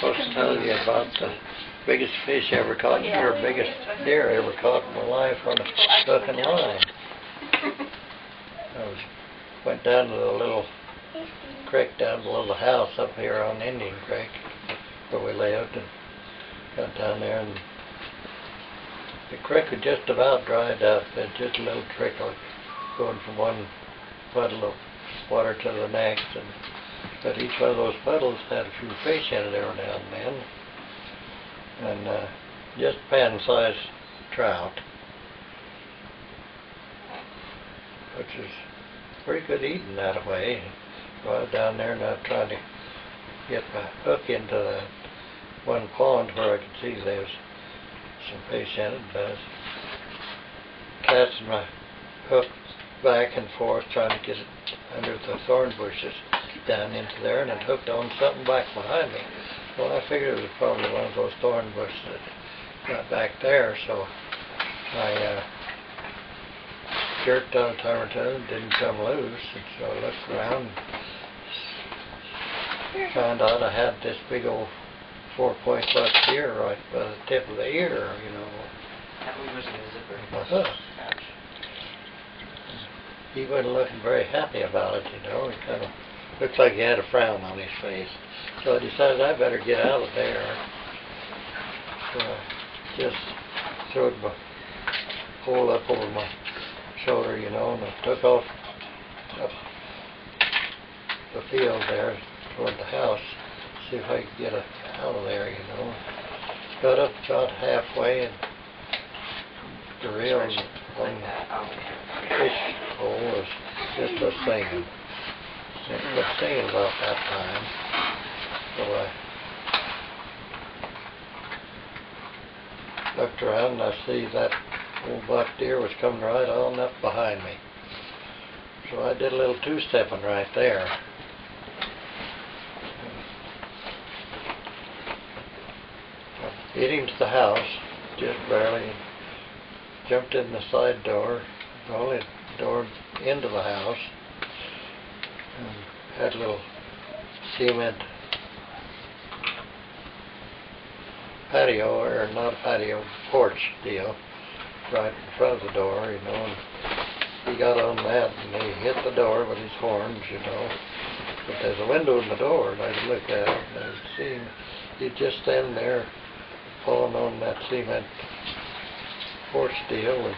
supposed to tell you about the biggest fish I ever caught, or biggest deer I ever caught in my life on a hook and line. Went down to the little creek down below the house up here on Indian Creek where we lived, and got down there, and the creek had just about dried up. There's just a little trickle going from one puddle of water to the next, but each one of those puddles had a few fish in it every now and then, and just pan-sized trout, which is pretty good eating that way. So I was down there and I was trying to get my hook into that one pond where I could see there was some fish in it, but I was casting my hook back and forth trying to get it under the thorn bushes down into there, and it hooked on something back behind me. Well, I figured it was probably one of those thorn bushes that got back there, so I jerked on a time or two and didn't come loose, and so I looked around and found out I had this big old 4-point buck deer right by the tip of the ear, you know. That one was in a zipper. My hook. Ouch. He wasn't looking very happy about it, you know. He kind of looked like he had a frown on his face. So I decided I better get out of there. So I just threw my pole up over my shoulder, you know, and I took off up the field there toward the house, see if I could get out of there, you know. Got up about halfway, and the reel on the fish hole was just a singing. It was singing about that time. So I looked around and I see that old buck deer was coming right on up behind me. So I did a little two-stepping right there. Beat him to the house, just barely. Jumped in the side door, the only door into the house, and had a little cement patio, or not a patio, porch deal, right in front of the door, you know, and he got on that and he hit the door with his horns, you know. But there's a window in the door, and I looked at it, and I seen he'd just stand there pulling on that cement porch deal and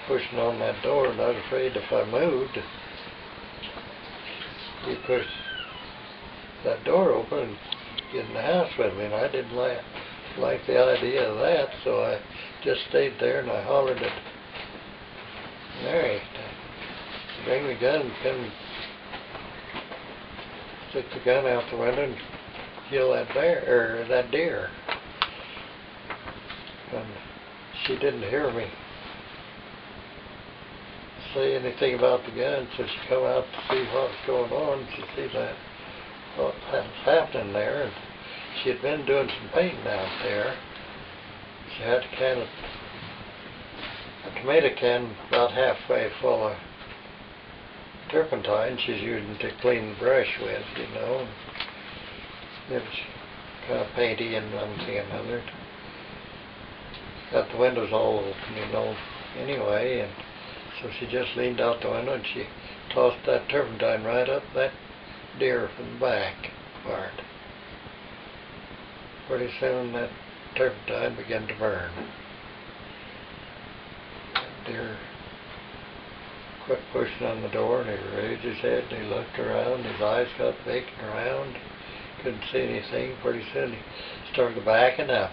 pushing on that door, and I was afraid if I moved, he'd push that door open and get in the house with me, and I didn't like the idea of that, so I just stayed there and I hollered at Mary to bring the gun and come stick the gun out the window and kill that bear, or that deer. And she didn't hear me say anything about the gun, so she come out to see what was going on. She see that what was happening there, and she had been doing some painting out there. She had a tomato can about halfway full of turpentine she's using to clean the brush with, you know. It was kind of painty and one thing and another. Got the windows all open, you know, anyway, and so she just leaned out the window and she tossed that turpentine right up that deer from the back part. Pretty soon that turpentine began to burn. The deer quit pushing on the door, and he raised his head and he looked around. His eyes got big and round. Couldn't see anything. Pretty soon he started backing up.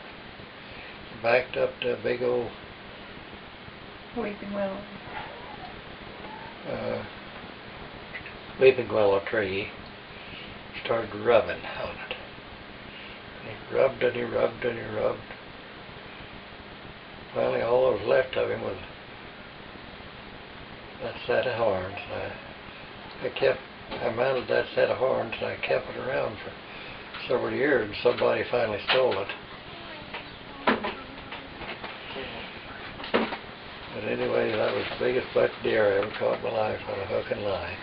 Backed up to a big old weeping willow. Weeping willow tree. Started rubbing on it. And he rubbed and he rubbed and he rubbed. Finally, all that was left of him was that set of horns. I mounted that set of horns and I kept it around for several years, and somebody finally stole it. But anyway, that was the biggest buck deer I ever caught in my life on a hook and line.